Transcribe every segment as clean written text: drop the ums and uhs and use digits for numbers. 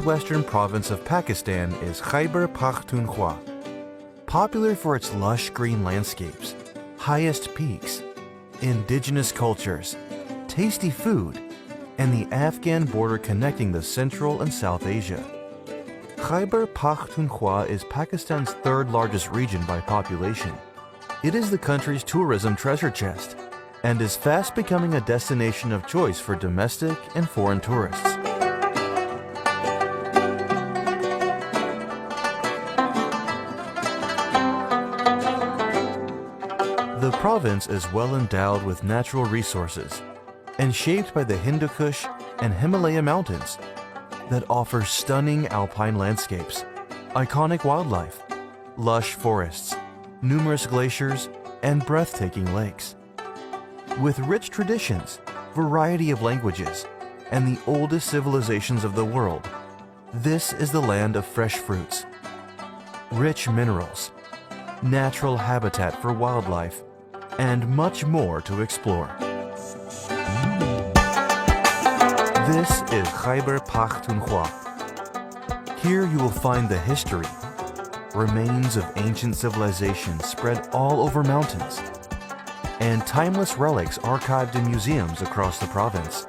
southwestern province of Pakistan is Khyber Pakhtunkhwa. Popular for its lush green landscapes, highest peaks, indigenous cultures, tasty food, and the Afghan border connecting the Central and South Asia. Khyber Pakhtunkhwa is Pakistan's third largest region by population. It is the country's tourism treasure chest and is fast becoming a destination of choice for domestic and foreign tourists. The province is well endowed with natural resources and shaped by the Hindu Kush and Himalaya mountains that offer stunning alpine landscapes, iconic wildlife, lush forests, numerous glaciers, and breathtaking lakes. With rich traditions, variety of languages, and the oldest civilizations of the world, this is the land of fresh fruits, rich minerals, natural habitat for wildlife, and much more to explore. This is Khyber Pakhtunkhwa. Here you will find the history, remains of ancient civilizations spread all over mountains, and timeless relics archived in museums across the province.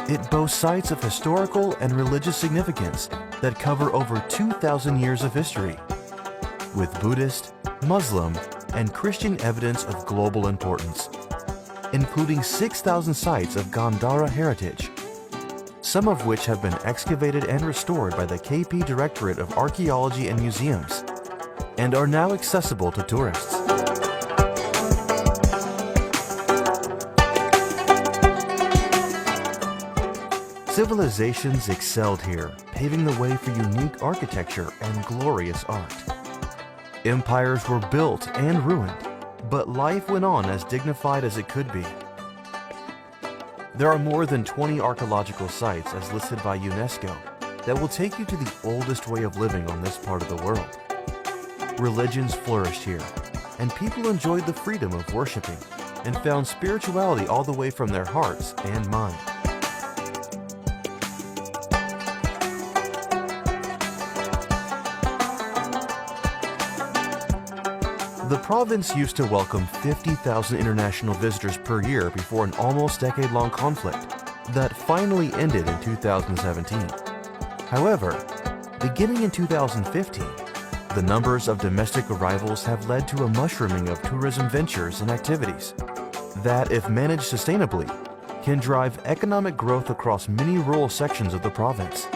It boasts sites of historical and religious significance that cover over 2,000 years of history, with Buddhist, Muslim, and Christian evidence of global importance, including 6,000 sites of Gandhara heritage, some of which have been excavated and restored by the KP Directorate of Archaeology and Museums, and are now accessible to tourists. Civilizations excelled here, paving the way for unique architecture and glorious art. Empires were built and ruined, but life went on as dignified as it could be. There are more than 20 archaeological sites as listed by UNESCO that will take you to the oldest way of living on this part of the world. Religions flourished here, and people enjoyed the freedom of worshiping and found spirituality all the way from their hearts and mind. The province used to welcome 50,000 international visitors per year before an almost decade-long conflict that finally ended in 2017. However, beginning in 2015, the numbers of domestic arrivals have led to a mushrooming of tourism ventures and activities that, if managed sustainably, can drive economic growth across many rural sections of the province.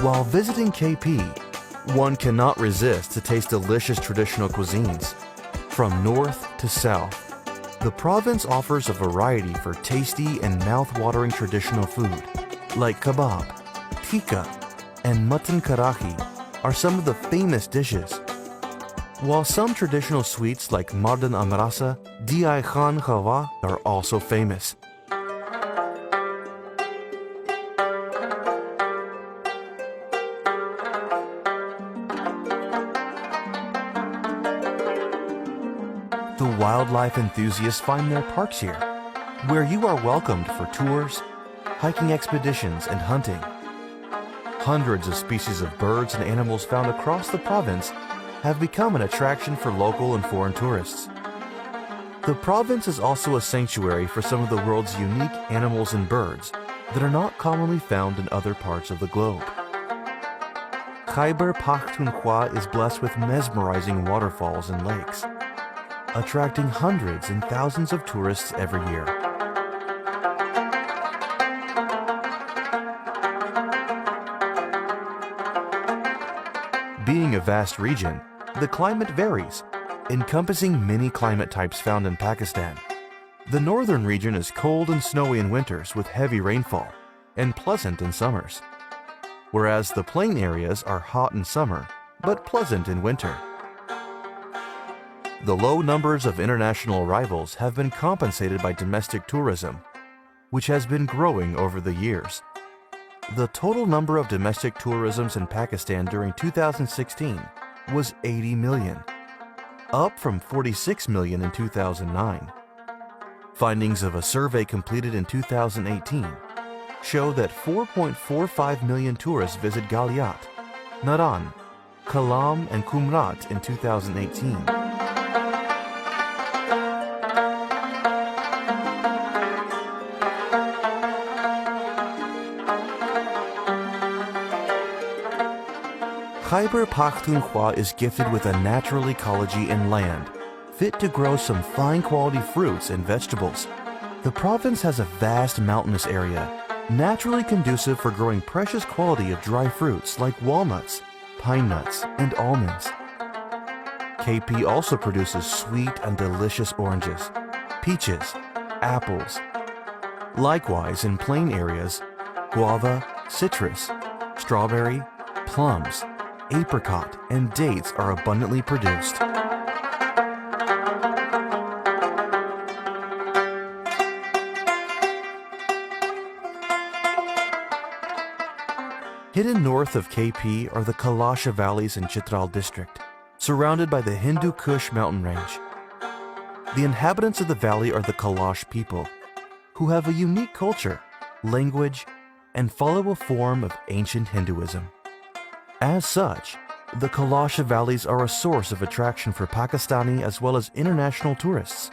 While visiting KP, one cannot resist to taste delicious traditional cuisines. From north to south, the province offers a variety for tasty and mouth-watering traditional food, like kebab, tikka, and mutton karahi are some of the famous dishes. While some traditional sweets like mardan amrasa, diai khan khawa are also famous. The wildlife enthusiasts find their parks here, where you are welcomed for tours, hiking expeditions, and hunting. Hundreds of species of birds and animals found across the province have become an attraction for local and foreign tourists. The province is also a sanctuary for some of the world's unique animals and birds that are not commonly found in other parts of the globe. Khyber Pakhtunkhwa is blessed with mesmerizing waterfalls and lakes, attracting hundreds and thousands of tourists every year. Being a vast region, the climate varies, encompassing many climate types found in Pakistan. The northern region is cold and snowy in winters with heavy rainfall, and pleasant in summers, whereas the plain areas are hot in summer, but pleasant in winter. The low numbers of international arrivals have been compensated by domestic tourism, which has been growing over the years. The total number of domestic tourisms in Pakistan during 2016 was 80 million, up from 46 million in 2009. Findings of a survey completed in 2018 show that 4.45 million tourists visit Galiat, Naran, Kalam, and Kumrat in 2018. Khyber Pakhtunkhwa is gifted with a natural ecology and land, fit to grow some fine quality fruits and vegetables. The province has a vast mountainous area, naturally conducive for growing precious quality of dry fruits like walnuts, pine nuts, and almonds. KP also produces sweet and delicious oranges, peaches, apples. Likewise, in plain areas, guava, citrus, strawberry, plums, apricot, and dates are abundantly produced. Hidden north of KP are the Kalasha Valleys in Chitral district, surrounded by the Hindu Kush mountain range. The inhabitants of the valley are the Kalash people, who have a unique culture, language, and follow a form of ancient Hinduism. As such, the Kalasha Valleys are a source of attraction for Pakistani as well as international tourists.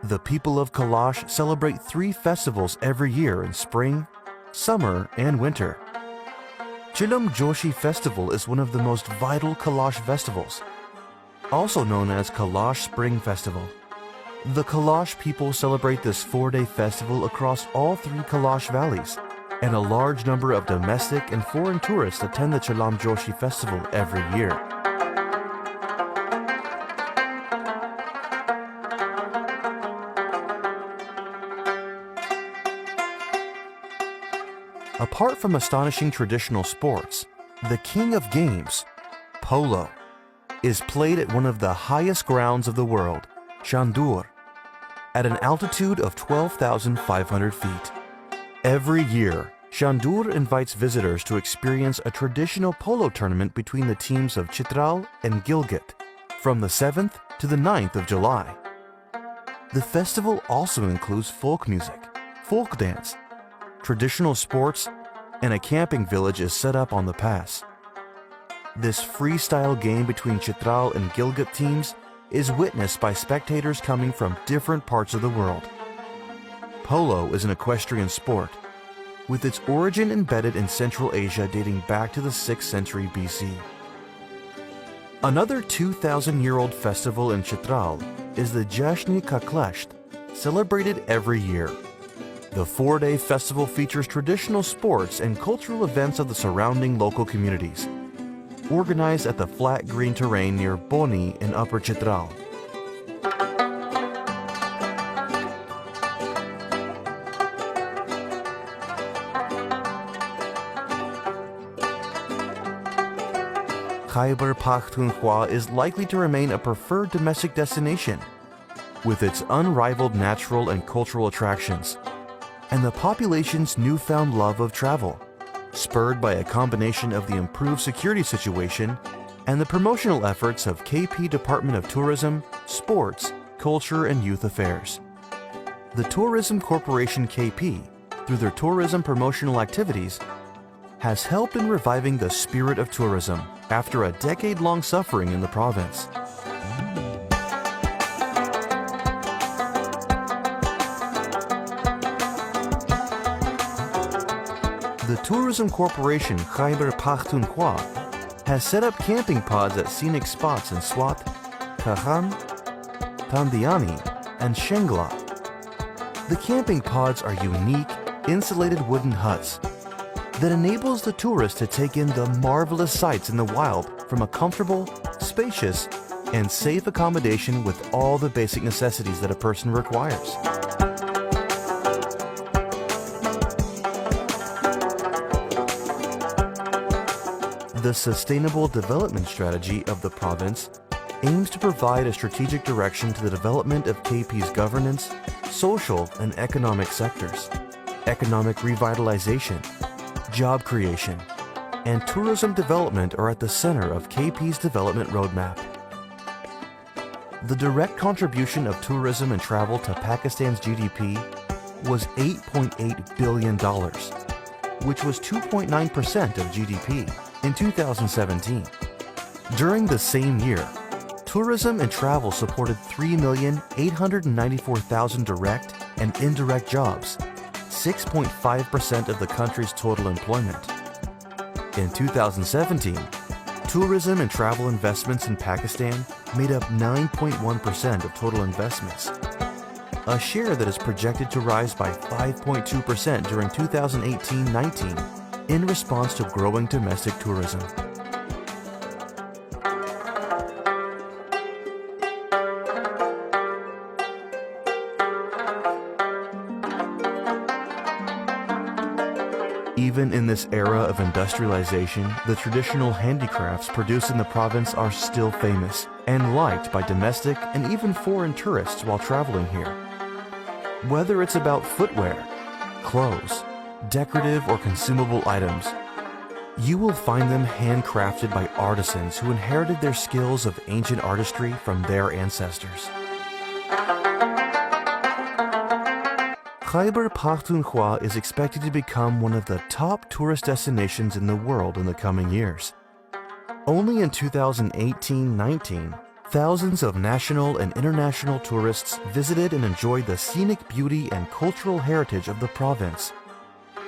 The people of Kalash celebrate 3 festivals every year in spring, summer, and winter. Chilam Joshi Festival is one of the most vital Kalash festivals, also known as Kalash Spring Festival. The Kalash people celebrate this 4-day festival across all 3 Kalash valleys, and a large number of domestic and foreign tourists attend the Chilam Joshi Festival every year. Apart from astonishing traditional sports, the king of games, polo, is played at one of the highest grounds of the world, Chandur, at an altitude of 12,500 feet. Every year, Chandur invites visitors to experience a traditional polo tournament between the teams of Chitral and Gilgit from the 7th to the 9th of July. The festival also includes folk music, folk dance, traditional sports, and a camping village is set up on the pass. This freestyle game between Chitral and Gilgit teams is witnessed by spectators coming from different parts of the world. Polo is an equestrian sport, with its origin embedded in Central Asia dating back to the 6th century BC. Another 2,000-year-old festival in Chitral is the Jashni Ka Klesht, celebrated every year. The 4-day festival features traditional sports and cultural events of the surrounding local communities, organized at the flat green terrain near Boni in Upper Chitral. Khyber Pakhtunkhwa is likely to remain a preferred domestic destination, with its unrivaled natural and cultural attractions, and the population's newfound love of travel, spurred by a combination of the improved security situation and the promotional efforts of KP Department of Tourism, Sports, Culture and Youth Affairs. The Tourism Corporation KP, through their tourism promotional activities, has helped in reviving the spirit of tourism after a decade-long suffering in the province. The Tourism Corporation Khyber Pakhtunkhwa has set up camping pods at scenic spots in Swat, Kahan, Tandiani, and Shengla. The camping pods are unique, insulated wooden huts that enables the tourist to take in the marvelous sights in the wild from a comfortable, spacious, and safe accommodation with all the basic necessities that a person requires. The Sustainable Development Strategy of the province aims to provide a strategic direction to the development of KP's governance, social and economic sectors, economic revitalization, job creation, and tourism development are at the center of KP's development roadmap. The direct contribution of tourism and travel to Pakistan's GDP was $8.8 billion, which was 2.9% of GDP in 2017. During the same year, tourism and travel supported 3,894,000 direct and indirect jobs, 6.5% of the country's total employment. In 2017, tourism and travel investments in Pakistan made up 9.1% of total investments, a share that is projected to rise by 5.2% during 2018-19 in response to growing domestic tourism. Even in this era of industrialization, the traditional handicrafts produced in the province are still famous and liked by domestic and even foreign tourists while traveling here. Whether it's about footwear, clothes, decorative or consumable items, you will find them handcrafted by artisans who inherited their skills of ancient artistry from their ancestors. Khyber Pakhtunkhwa is expected to become one of the top tourist destinations in the world in the coming years. Only in 2018-19, thousands of national and international tourists visited and enjoyed the scenic beauty and cultural heritage of the province,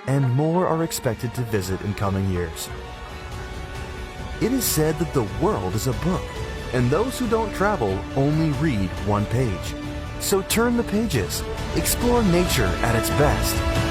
and more are expected to visit in coming years. It is said that the world is a book, and those who don't travel only read one page. So turn the pages, explore nature at its best.